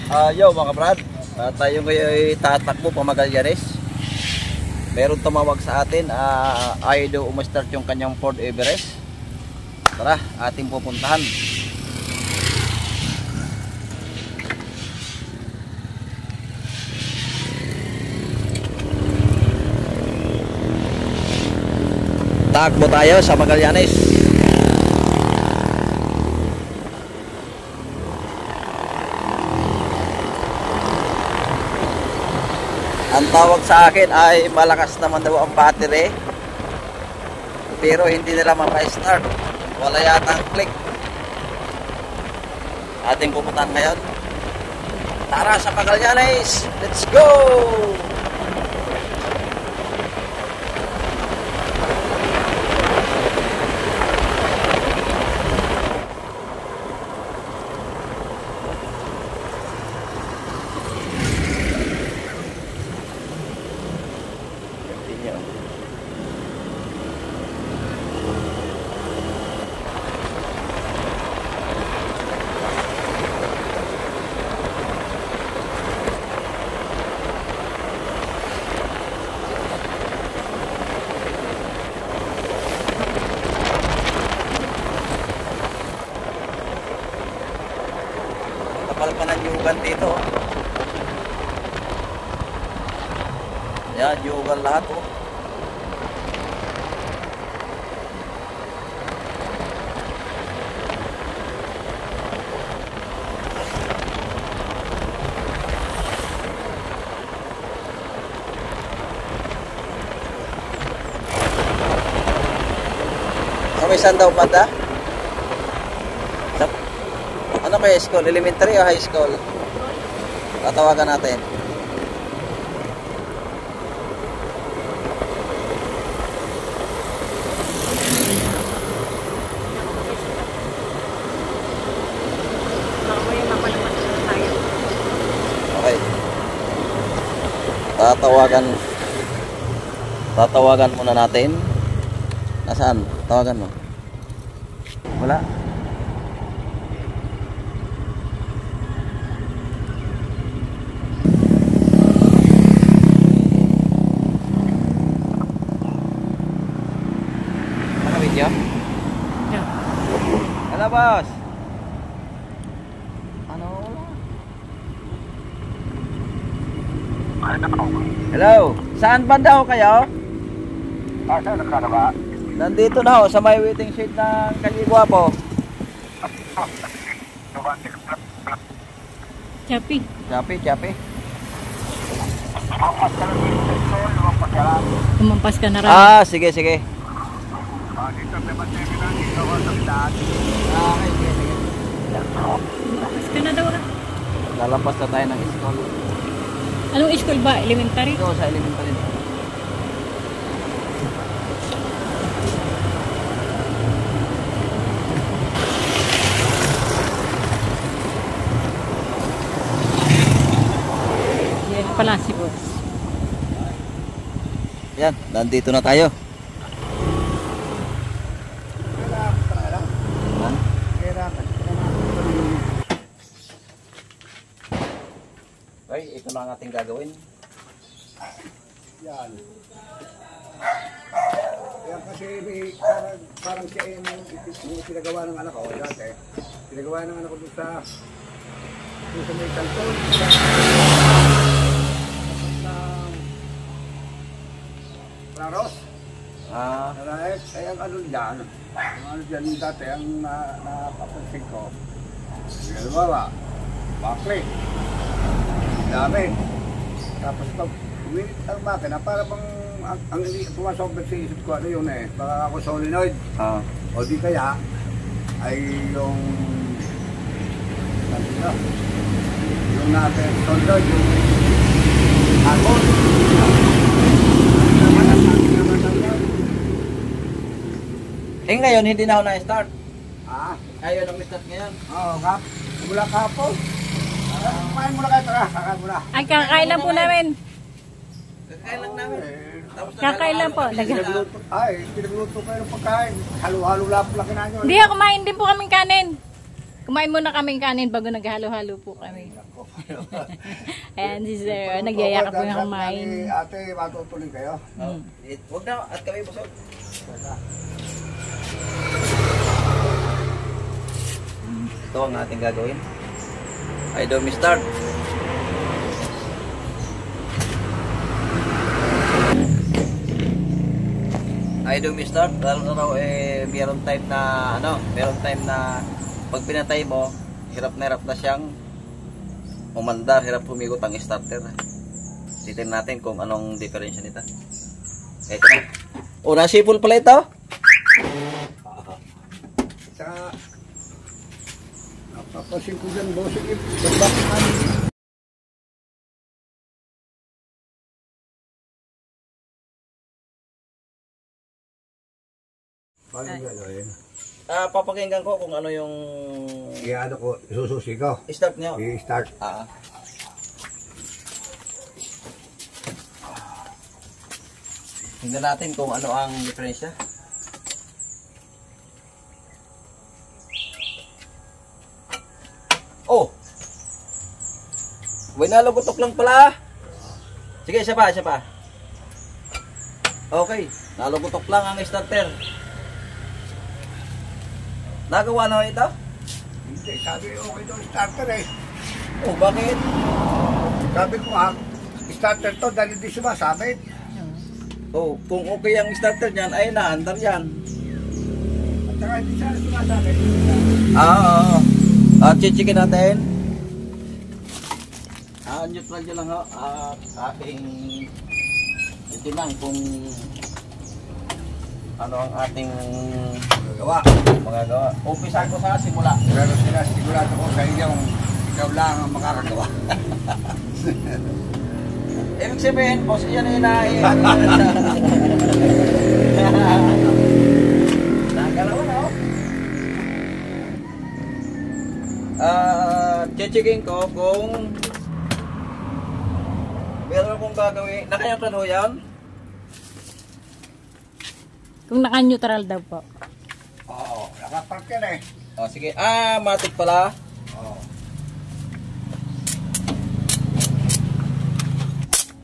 Yo mga brad, tayo ngayon tatakbo pa Magallanes. Meron tumawag sa atin, ayaw daw umastart yung kanyang Ford Everest. Tara, ating pupuntahan. Takbo tayo sa Magallanes. Ang tawag sa akin ay malakas naman daw ang battery, pero hindi nila mapa-start. Wala yatang click. Ating pupuntahan ngayon. Tara sa Magallanes! Let's go! Kapal pa ng yugan dito. Yan, yugan lahat oh. May saan daw banda? Ano kaya school? Elementary o high school? Tatawagan natin. Okay. Tatawagan muna natin. Nasaan? Tawagan mo. Wala. Ano boss? Ano? Hello? Saan banda ho kayo? Saan ka na ba? Nandito na ho sa may waiting shed ng Kalibwa po. Chapi. Chapi. Lumampas ka na rin. Sige. Lumampas ka na daw rin. Lalampas na tayo ng school. Anong school ba? Elementary? Ito sa elementary. Yan pala si boss. Yan, nandito na tayo. Okay, ito na ang ating gagawin. Yan. Yan kasi parang siya yung pinagawa ng anak ko. Dati, pinagawa ng anak ko doon sa may kanton. Claros. Kaya ang ano dyan, dati ang napapansin ko. Halimbawa, bakli. Dami. Tapos pag umilit ang makina, para bang ang hindi pumasok sa isip ko, ano yun eh, baka ako solenoid. O di kaya, ay yung natin solenoid, yung carbon. Ngayon, hindi na ako na-start. Ayaw na start ngayon. Oo, mula kapon. Kumain muna kayo, tara, kakain muna. Ay, kakain lang po namin. Kakain lang namin. Kakain lang po. Pinagluto kayo ng pagkain. Halo-halo lang kinain nyo. Hindi, kumain din po kaming kanin. Kumain muna kaming kanin bago naghalo-halo po kami. Ayan si Sir, nagyayakap po yung kumain. Ate, matutuloy kayo. Huwag na, at kami busog. Ito ang ating gagawin. I do me start. I do me start. Lalo meron time na pag pinatay mo, hirap na siyang umandar, hirap humigot ang starter. Titignan natin kung anong diferensya nito. Ito na. O, nasipol pala ito. Sa napapasin ko dyan, bossing it. Bakit namin? Paano gagawin? Papakinggan ko kung ano yung Iano ko, isususi ko. start niyo. I-start. Tingnan natin kung ano ang diferensya. Oh! Nalagutok lang pala. Sige, isa pa. Okay, nalagutok lang ang starter. Nagawa na ito? Hindi, sabi okay daw starter eh. Oh, bakit? Sabi ko starter to dahil hindi sumasabit. Oh, kung okay ang starter niyan, ay naandar yan. At saka hindi siya sumasabit. Oo. Chichikin natin. Neutral nyo lang ho. Ating itinan kung ano ang ating magagawa. Umpisa ko sa simula. Pero sigurado ko sa inyo, ikaw lang ang makakagawa. Ibig sabihin, boss, yan ay inahin. Nakakalawa na ho. Chichikin ko kung meron akong gagawin. Nakayatan ho yan? Kung naka-neutral daw po. Oo, nakapark yan eh. Oh, sige. Matik pala. Oo.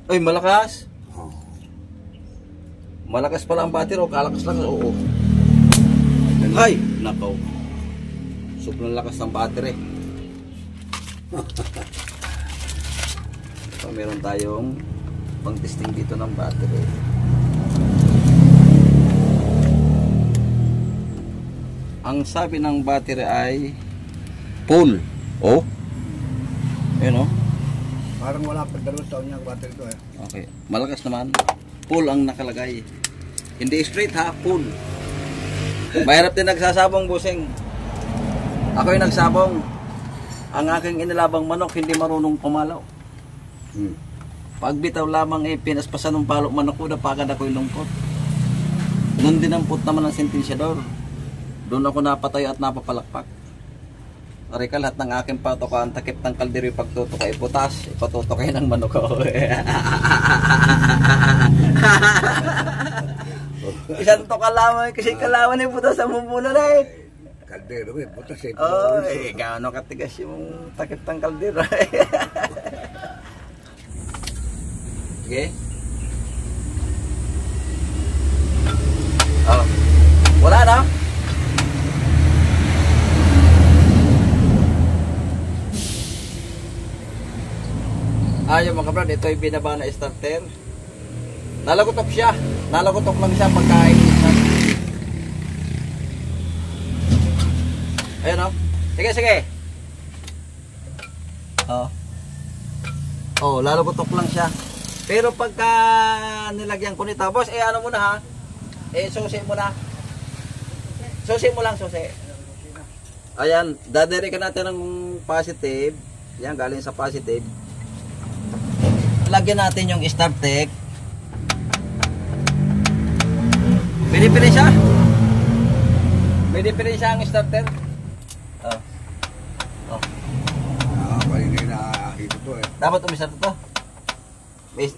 Uy, malakas. Oh. Malakas pala ang battery o kalakas lang. Oo. Ay, nakaw. Sobrang lakas ng battery. So, meron tayong pang-testing dito ng battery. Ang sabi ng battery ay full. Oh. Ayun oh. Parang wala pa 2 taon yung battery ko eh. Okay. Malakas naman. Full ang nakalagay. Hindi straight ha, full. Mahirap din nagsasabong, busing. Ako yung nagsabong. Ang aking inilabang manok hindi marunong pumalaw. Pagbitaw lamang pinaspasan ng palo manok ko, napagad ako yung lungkot. Noon dinampot naman ang sentensyador. Doon ako napatay at napapalakpak. Arika, lahat ng aking patokaan, takip ng kaldero yung pagtutukay, putas, ipatutukay ng manok ko. Isang toka lamang, kasi kalawan yung putas sa mumuna na eh. Kaldero eh, butas eh. Oh, gaano katigas yung takip ng kaldero. Sige. Oh. Wala na? Yung mga brad, ito yung binaba na starter. Nalagutok siya. Nalagutok lang siya pagkain. Ayun o. Sige. Lalagutok lang siya. Pero pagka nilagyan ko nito, boss, ano muna ha? Susi mo na. Susi mo lang, susi. Ayan, dadirikan natin ng positive. Yan, galing sa positive. Lagyan natin yung starter. May diferensya? May diferensya ang starter? Kanina na ito to eh. Dapat umisart ito.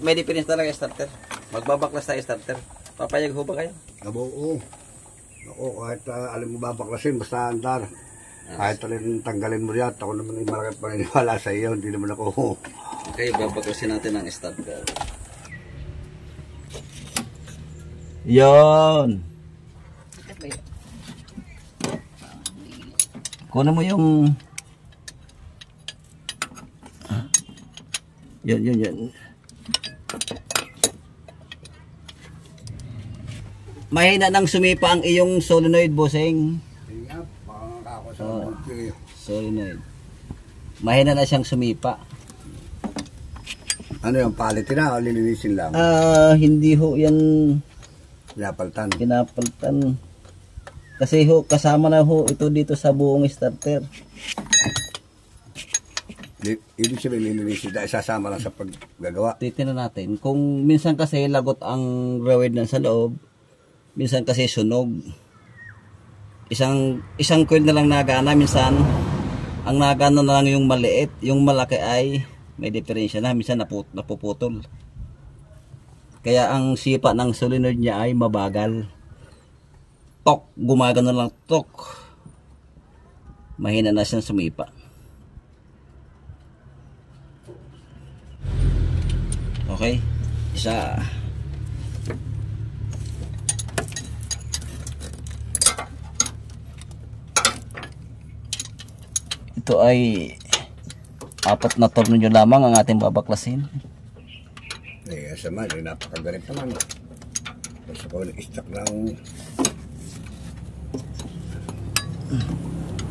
May diferensya talaga yung starter. Magbabaklas tayo starter. Papayag ho ba kayo? Oo. Ako, kahit alam mo babaklasin, basta andar. Kahit alin tanggalin mo yan, ako naman yung malaking paniniwala sa iyo, hindi naman ako. Okay, babaklasin natin ang starter. Yon. Kunin mo yung yan. Mahina nang sumipa ang iyong solenoid, bossing. Hindi nga, baka ako sa Oo. mga Solenoid. Mahina na siyang sumipa. Ano yung palitin na o lilinisin lang? Hindi ho yan Pinapaltan. pinapalitan. Kasi ho, kasama na ho ito dito sa buong starter. Ibig sabihin lilinisin dahil sasama lang sa paggagawa. Titingnan natin. Kung minsan kasi lagot ang rawid na sa loob, minsan kasi sunog. Isang coil na lang nagana, minsan ang nagana na lang yung maliit, yung malaki ay may diferensya na, minsan napuputol. Kaya ang sipa ng solenoid niya ay mabagal. Tok, gumagano lang tok. Mahina na siyang sumipa. Okay, isa. Ito ay 4 na tornilyo lamang ang ating babaklasin. Sa man, napakagalit naman. Basta ko nag-stack ng...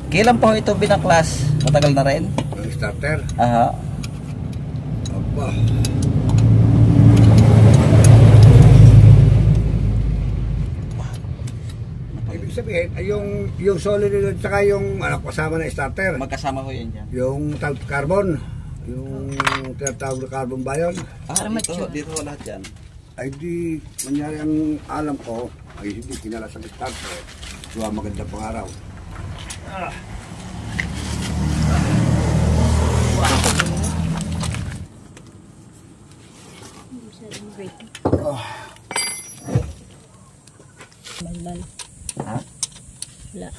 Kailan po ito binaklas? Matagal na rin? ng starter. Aha. Aba. Ibig sabihin, ay yung solenoid at saka yung kasama na starter. Magkasama ko yan dyan. Yung carbon. Yung tinatawag na carbon ba yun? Dito lahat yan. Ay di, mangyari ang alam ko, ay hindi kinala sa starter. Diba magandang pangaraw. Malmal. Ha? Wala.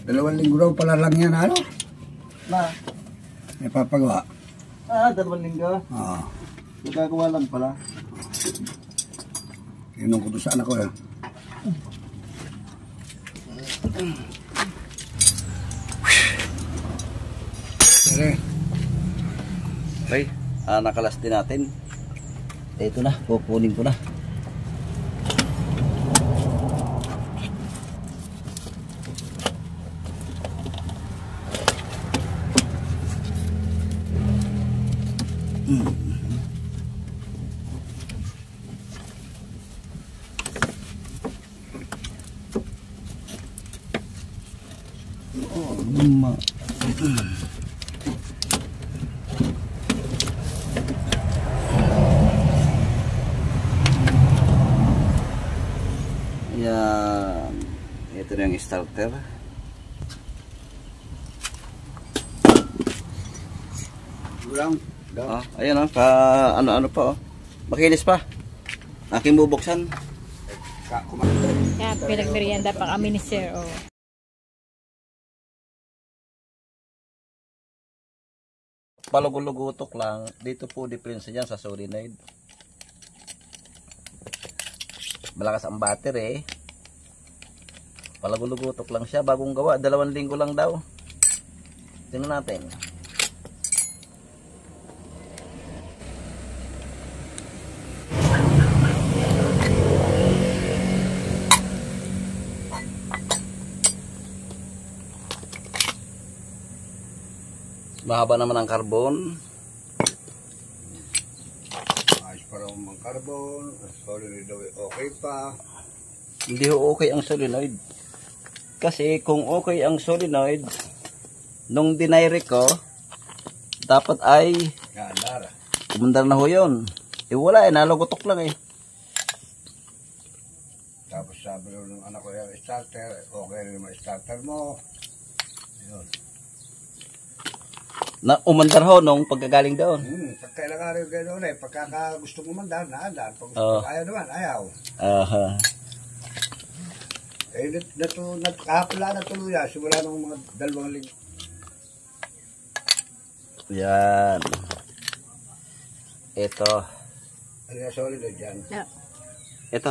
Dalawang linggo daw pala lang yan, ano? Na? May papagawa. 2 linggo. Oo. Nagagawa lang pala. Tinong ko doon sa anak ko, eh. Sige. Okay, nakalas din natin. Ito na, kukunin ko na. Yan. Ito na yung starter. Lang. Ayan ano-ano pa oh. Makinis pa. Aking bubuksan. Kaya pinagmerienda pa kami ni Sir. Oh. Palugulugutok lang. Dito po diferensya niyan sa solenoid. Malakas ang battery eh. Palugulugutok lang siya. Bagong gawa. 2 linggo lang daw. Tingnan natin. Mahaba naman ang carbon. Ayos pa raw ang carbon. Solenoid daw okay pa. Hindi ho okay ang solenoid. Kasi kung okay ang solenoid, nung dinayre ko, dapat ay Yan, Lara. umandar na ho yun. Eh wala eh, nalugotok lang eh. Tapos sabi ko ng anak ko yung starter, okay rin naman starter mo. Yun. Na umandar ho nung pagkagaling doon. Pagkailangan rin gano'n eh. Pagkaka gusto mo mandar, naandar. Pag gusto Oo. mo ayaw naman, ayaw. Aha. Eh, kahapla na tuluyan. Simula ng mga 2 linggo. Yan. Ito. Ano yung solid o dyan? Yeah. Ito.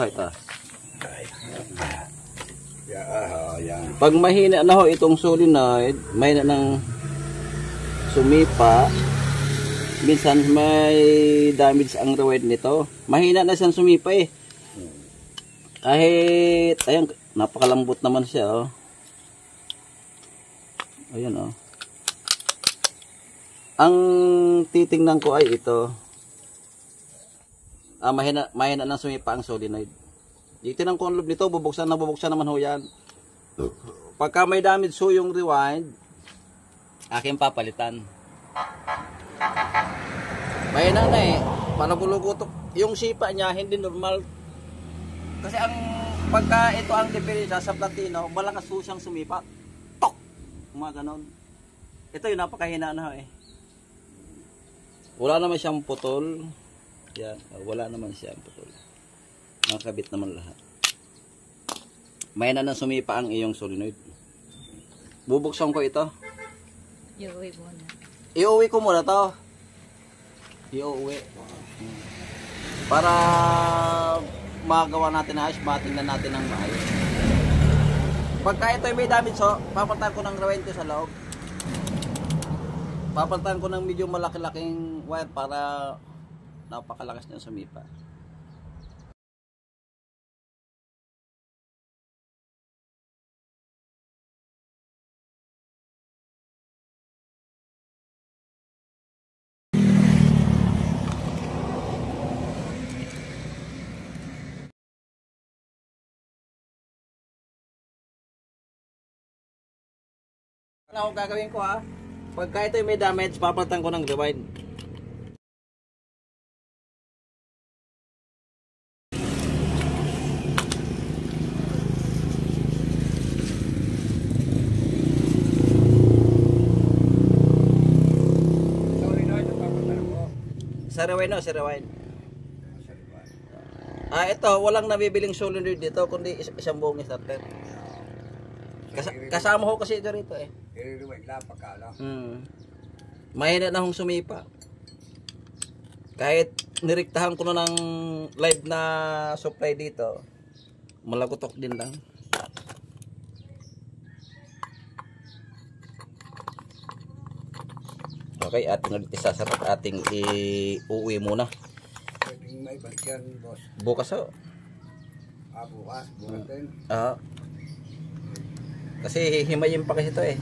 Yan. Pag mahina na ho itong solenoid, may na ng sumipa. Minsan may damage ang rewind nito. Mahina na siyang sumipa eh. Kahit, ayan, napakalambot naman siya oh. Ayan oh. Ang titingnan ko ay ito. Mahina na sumipa ang solenoid. Titingnan ko ang loob nito, bubuksan naman ho yan. Pagka may damage ho yung rewind, aking papalitan. Mahina na eh. Panagulugutok. Yung sipa niya hindi normal. Kasi ang pagka ito ang diferensya sa platino, malakas ho siyang sumipa. Tok! Mga ganon. Ito yung napakahina na ho eh. Wala naman siyang putol. Yan, wala naman siyang putol. Nakakabit naman lahat. Mahina na sumipa ang iyong solenoid. Bubuksan ko ito. Iuwi muna. Iuwi ko muna to. Iuwi. Para magawa natin ayos, matingnan natin ng maayos. Pagka ito may damage so, papalitan ko ng rewind ko sa loob. Papalitan ko ng medyo malaki-laking wire para napakalakas niya sumipa. Ano ang gagawin ko ha? Pagka ito may damage, papalitan ko ng rewind. Solenoid, papatanong ko. Sa rewind no, sa rewind. Ito, walang nabibiling solenoid dito, kundi isang buong starter. Kasama ho kasi ito rito eh. I-rewind lang pagka ano. Mahina na hong sumipa. Kahit nirektahan ko na ng live na supply dito, malagotok din lang. Okay, ating ulit isasarap, ating iuwi muna. Pwedeng may balik yan, boss. Bukas ho. Bukas din. Kasi himayin pa kasi ito eh.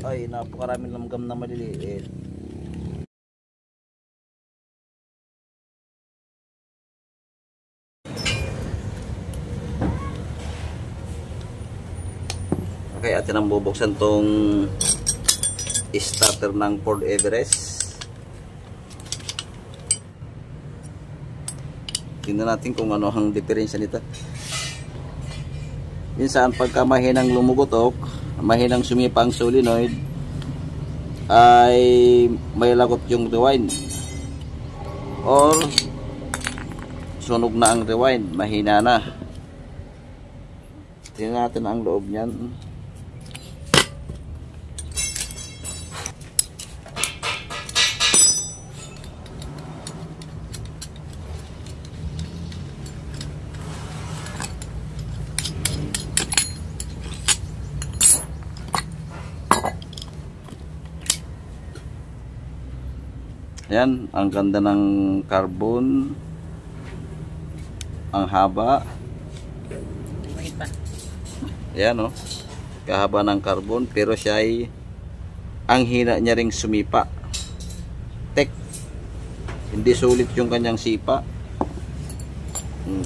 Ay, napakaraming lamgam na maliliit. Okay, atin ang bubuksan tong starter ng Ford Everest. Tingnan natin kung ano ang diferensya nito. Minsan pagka mahinang lumugotok, mahinang sumipa ang solenoid, ay may lagot yung rewind. Or sunog na ang rewind, mahina na. Tingnan natin ang loob niyan. Yan, ang ganda ng carbon. Ang haba. Wait pa. Yan oh. Kahaba ng carbon pero siya ay ang hina niya ring sumipa. Tek. Hindi sulit yung kanyang sipa.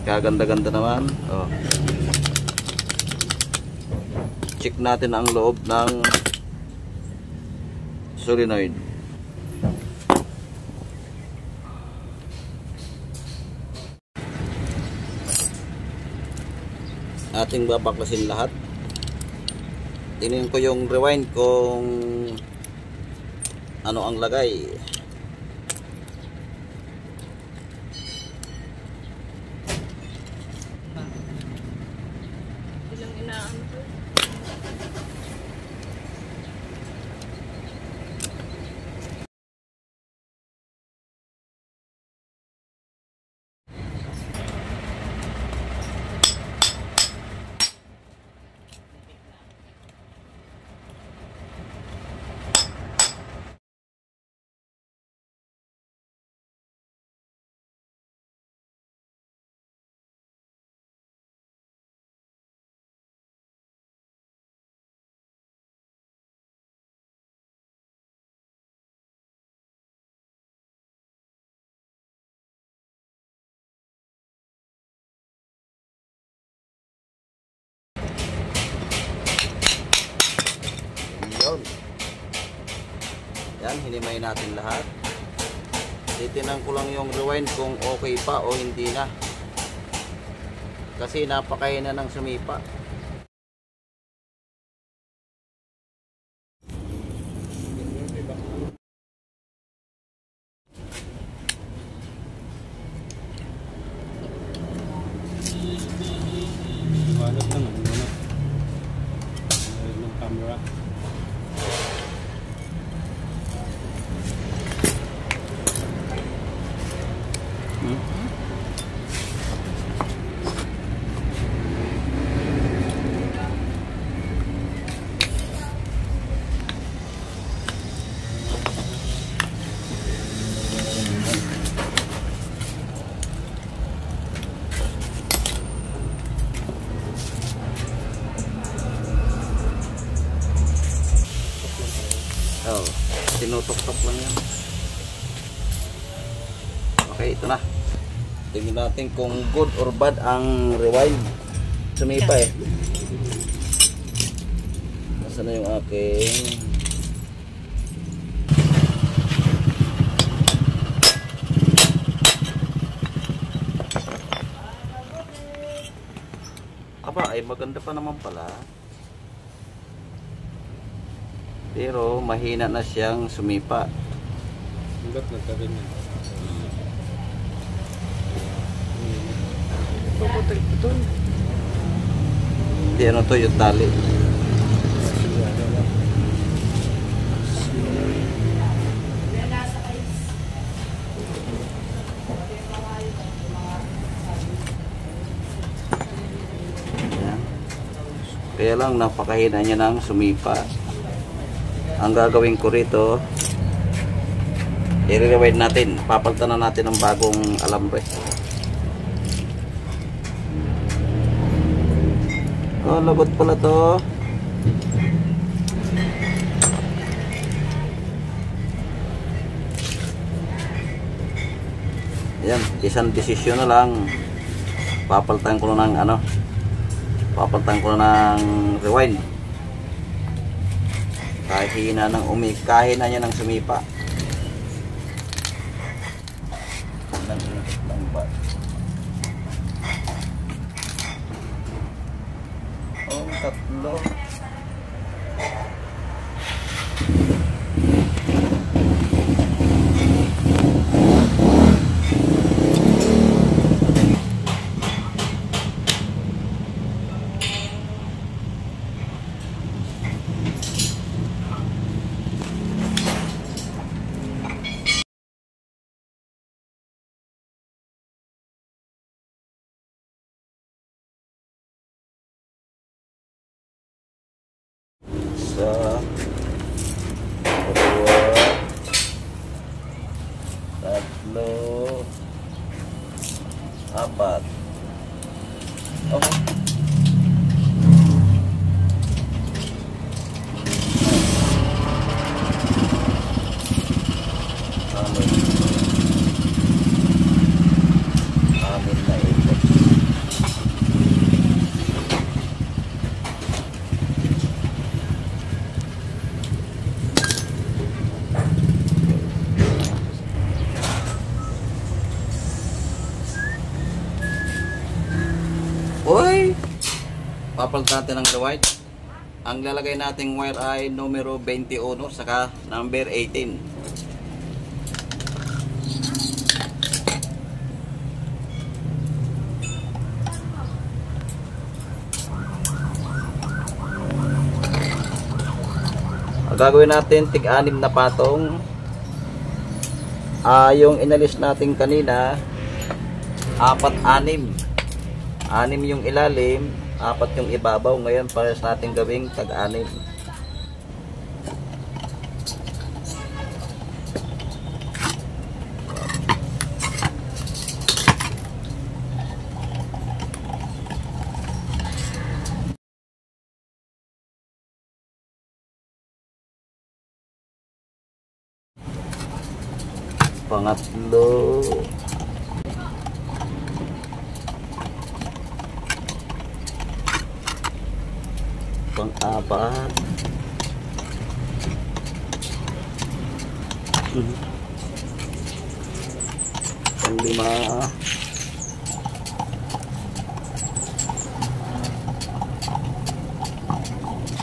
Kaganda-ganda naman. Oh. Check natin ang loob ng solenoid. Ating babaklasin lahat. Tingnan ko yung rewind kung ano ang lagay. Ilang inaano to? Yun. Yan, hinimay natin lahat. Titinan ko lang yung rewind kung okay pa o hindi na. Kasi napakaya na ng sumipa. Liwanag lang, liwanag. Ng camera. Oh, tinutok-tok lang yan. Okay, ito na. Tingnan natin kung good or bad ang rewind. Sumipa eh. Nasaan na yung aking... Aba, ay maganda pa naman pala. Pero mahina na siyang sumipa. Ba't nagkaroon yan? Hindi ano to yung tali. Ayan. Kaya lang napakahina niya ng sumipa. Ang gagawin ko rito, i-rewind natin, papalitan na natin ng bagong alambre. Oh, lagot pala to. Yan, isang desisyon na lang. Papalitan ko na ng ano, papalitan ko na ng rewind. Kahina kahina niya ng sumipa. Oh, tatlo. Isa, dua, tatlo, apat. Okay. Amin na ito. papalitan natin ng white. Ang lalagay nating wire ay numero 21 saka number 18. Ang gagawin natin tig-anim na patong. Yung inalis natin kanina 4-6. 6 yung ilalim, 4 yung ibabaw. Ngayon para sa ating gawing tag-anim. Pangatlo. Pang-apat. Pang-lima.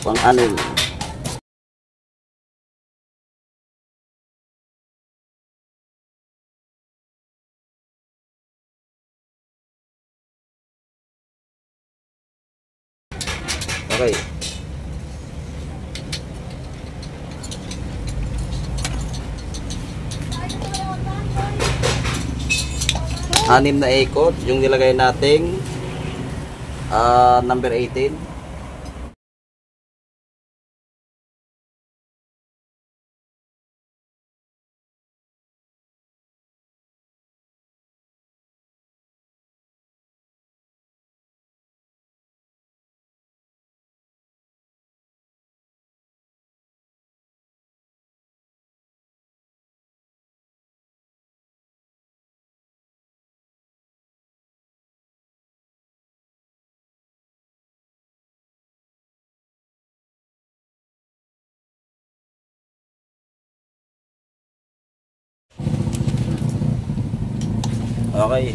Pang-anim. Okay. Anim na ikot yung nilagay nating number 18. Okay.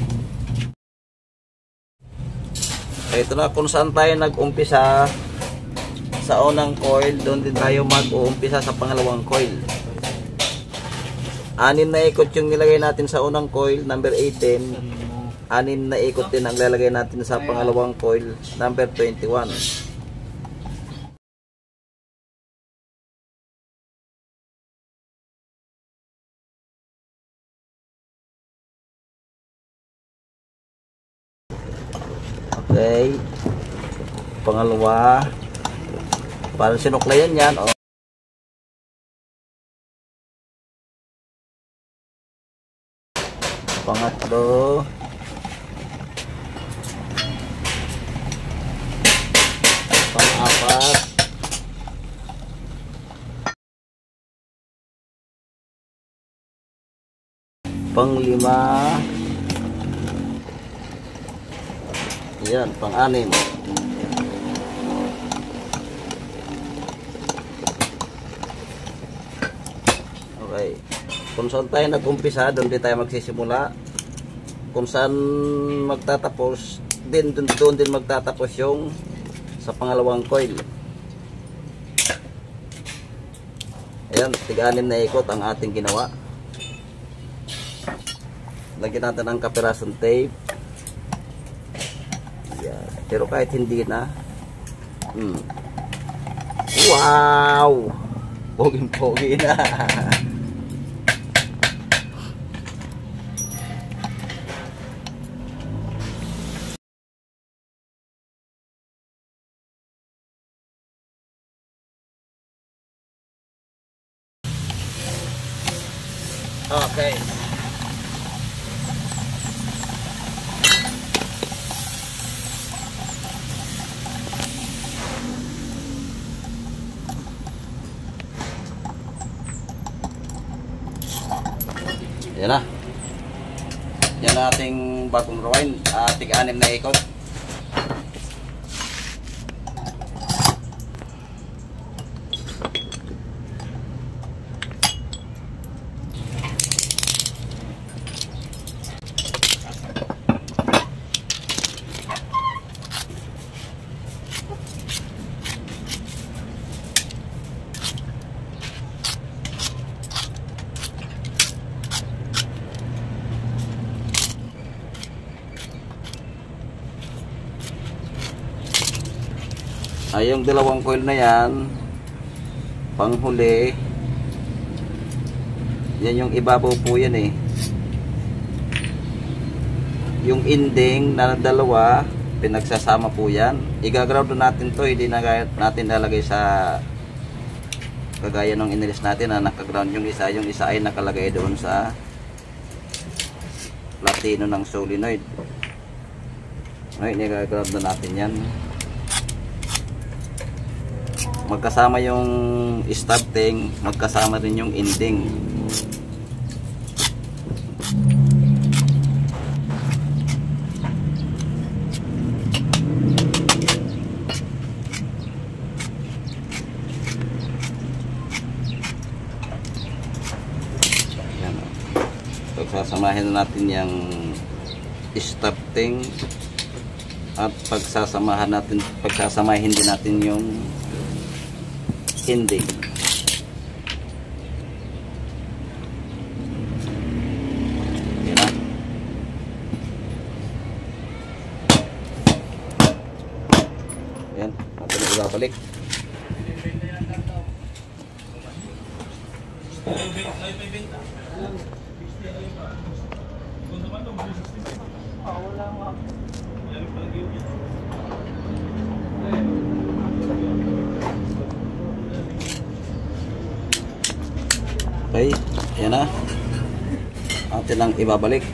Ito na kung saan tayo nag-umpisa sa unang coil, doon din tayo mag-uumpisa sa pangalawang coil. 6 na ikot yung nilagay natin sa unang coil, number 18. 6 na ikot din ang lalagay natin sa pangalawang coil, number 21. Okay. Pangalawa. Parang sinuklayan yan. Oh. Pangatlo. Pang-apat. Pang-5. Yan, pang-6. Okay. Kung saan tayo nag-umpisa, doon din tayo magsisimula. Kung saan magtatapos, doon din magtatapos yung sa pangalawang coil. Ayan, 6 na ikot ang ating ginawa. Lagyan natin ang kapirasong tape. Pero kahit hindi na, wow, poging-pogi na. Okay. Yan na. Yan na ating bagong rewind. 6 na ikot. Ay, yung dalawang coil na yan, panghuli, yan yung ibabaw po yan eh. Yung ending na dalawa, pinagsasama po yan. Igaground natin to, hindi na natin lalagay sa kagaya nung inilis natin na nakaground yung isa ay nakalagay doon sa platino ng solenoid. Ngayon, igaground na natin yan. Magkasama yung starting, magkasama rin yung ending. Pagsasamahin natin yung starting at pagsasamahin din natin yung ending. Okay na. Ayan, natin na ibabalik. Okay, yan na. Atin lang ibabalik.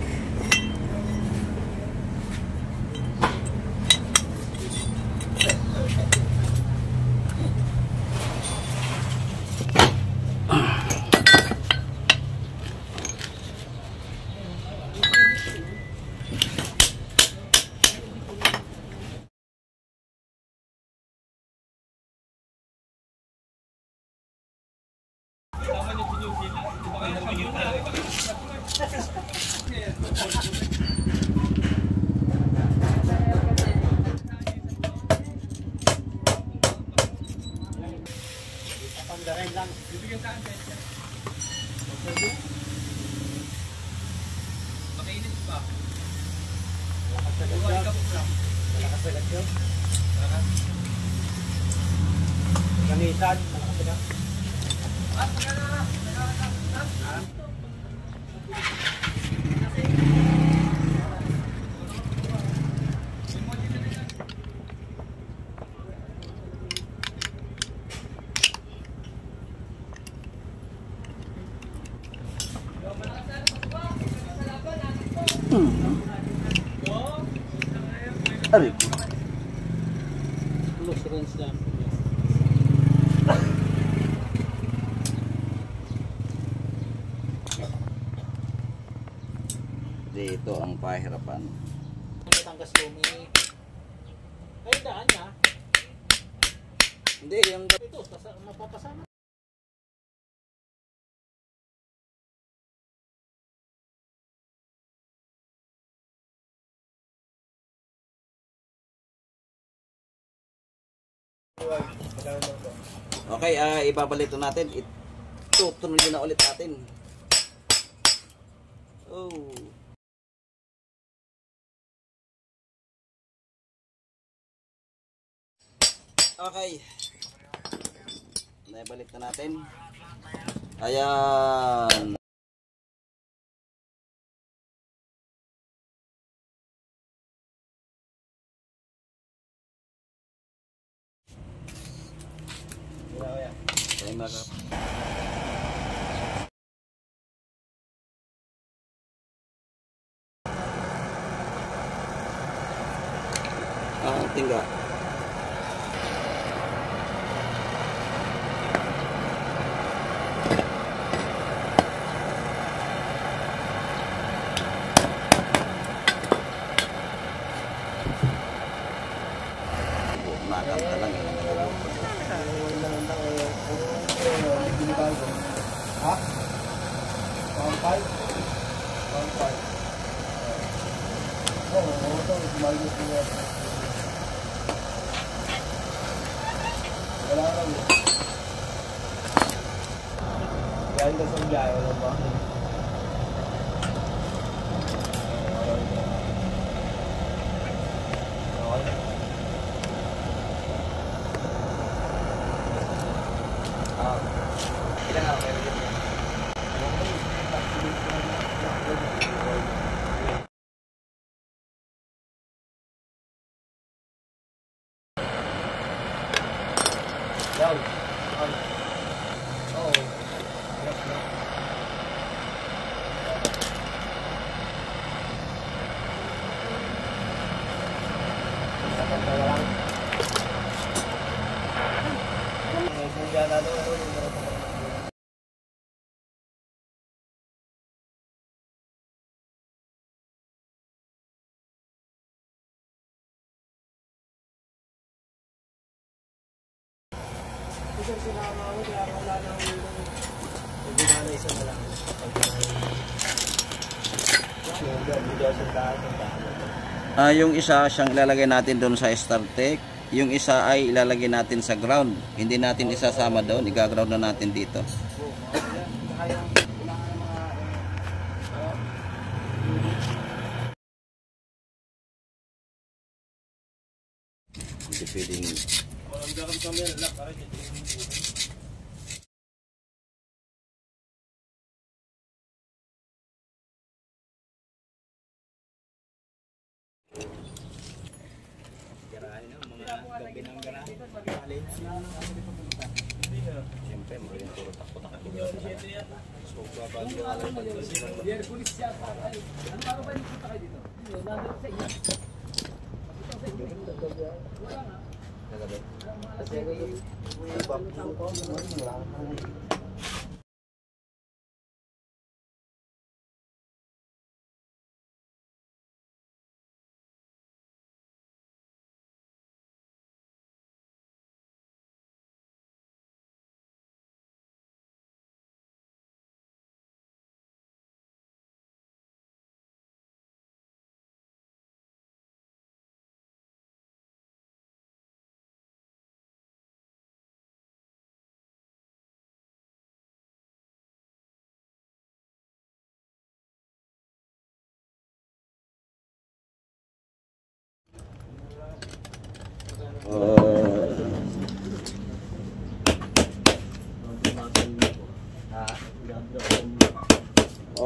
Ganitan. Aray. Close range lang. Dito ang pahirapan. Tanggas lumi. Ay, daan niya. Hindi, yung Ito, mapapasama. okay, ibabalik ito natin. Itutuloy na ulit natin. Oh. Okay. Naibalik na natin. Ayan. Timer up. Tingga. Nakanta lang yun. Ha? 1.5? 1.5. Oo, ito. Tumalos ko yan. Wala lang yun. Galing ka sa biyahe, wala ba? Okay. Yung isa siyang ilalagay natin doon sa StarTech. Yung isa ay ilalagay natin sa ground. Hindi natin isasama doon, i-ground na natin dito. Hindi pwedeng siyempre mga puro takot-takot yun. So babali yung alam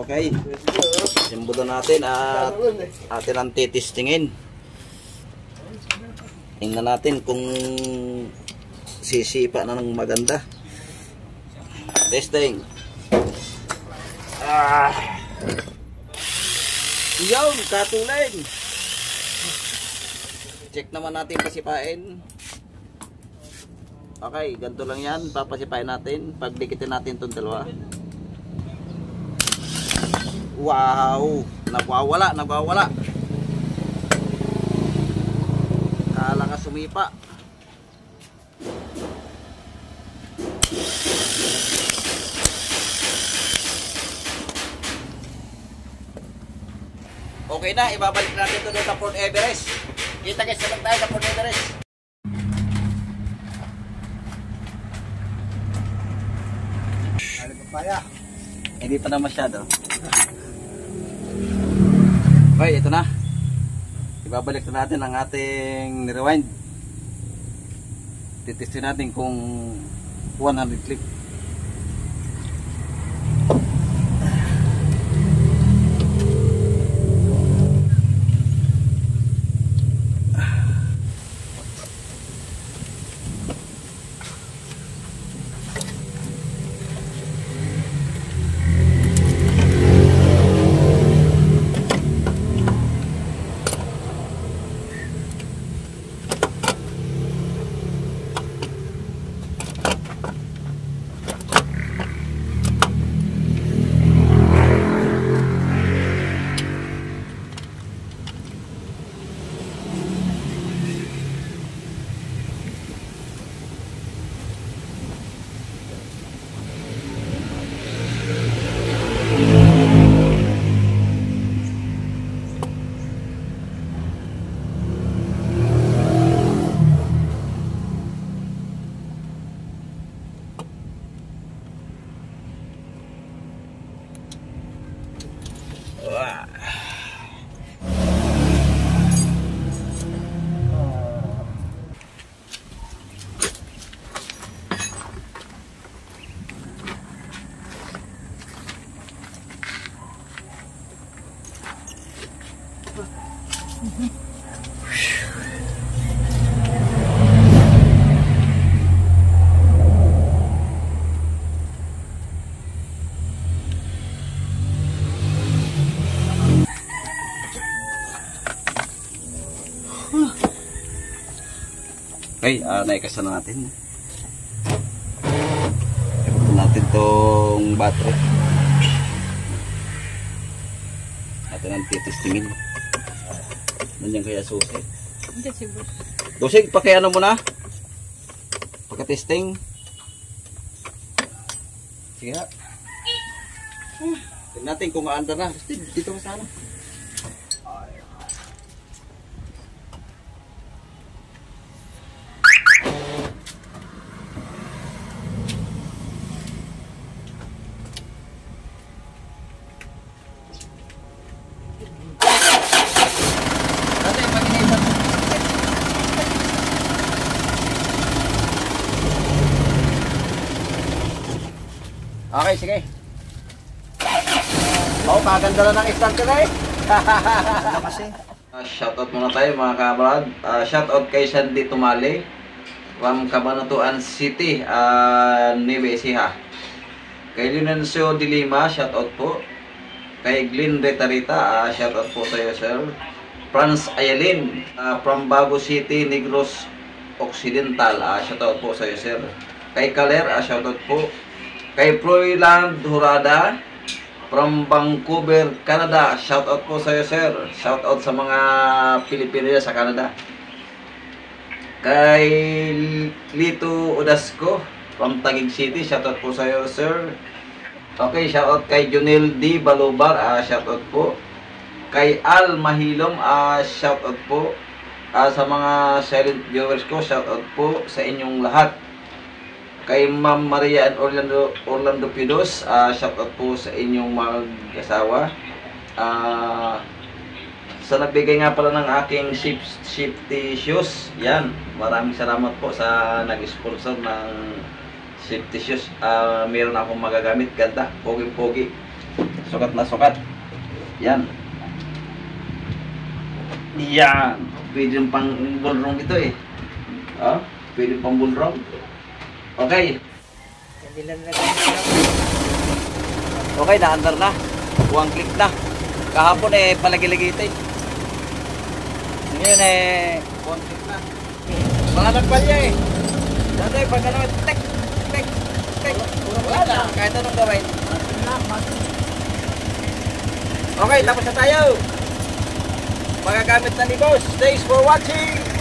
okay. Simbulo natin at atin ang titistingin. Tingnan natin kung sisipa na ng maganda. Testing. Yun, katulad. Check naman natin pasipain. Okay, ganito lang yan. Papasipain natin. Pagdikitin natin itong dalawa. Wow! Nagwawala, nagwawala. Kala ka sumipa. Okay na, ibabalik natin ito sa Fort Everest. Kita guys, sabag tayo sa Fort Everest. Ano pa paya? Hindi pa na masyado. Okay, ito na. Ibabalik na natin ang ating rewind. Titestin natin kung 100 click. Okay, naikasa na natin. Ipagod natin tong battery. Natin ang titistingin. Nandiyan kaya susi. Hindi si boss. Dosig, pakiano mo na? Pagka-testing. Sige ha. Tignan natin kung maandar na. Dito ka sana. Okay, sige. Oh, kaganda na ng start na eh. Kasi. Shoutout muna tayo mga kabrad. Shoutout kay Sandy Tumali from Cabanatuan City, Nueva Ecija. Kay Leonencio de Lima, shoutout po. Kay Glenn Retarita, shoutout po sa iyo, sir. Franz Ayalin from Bago City, Negros Occidental, shoutout po sa iyo, sir. Kay Kaler, shoutout po. Kay Froiland Hurada from Vancouver, Canada. Shoutout po sa iyo, sir. Shoutout sa mga Pilipino sa Canada. Kay Lito Odasco from Taguig City. Shoutout po sa iyo, sir. Okay, shoutout kay Junel D. Balubar. Shoutout po. Kay Al Mahilom. Shoutout po. Sa mga silent viewers ko, shoutout po sa inyong lahat. Kay Ma'am Maria and Orlando Pidos, shoutout po sa inyong mag-asawa. Sa nagbigay nga pala ng aking safety shoes, yan, maraming salamat po sa nag-sponsor ng safety shoes. Meron akong magagamit, ganda, pogi-pogi, sukat na sukat. Yan. Yan, pwede pang bullrong ito eh. Pwede pang bullrong. Okay. Okay, naandar na. One click na. Kahapon palagi-lagi ito eh. Ngayon one click na. Mga nagpalya eh. Dati pag ano, tek. Wala na, kahit anong gawin. Okay, tapos na tayo. Magagamit na ni boss. Thanks for watching.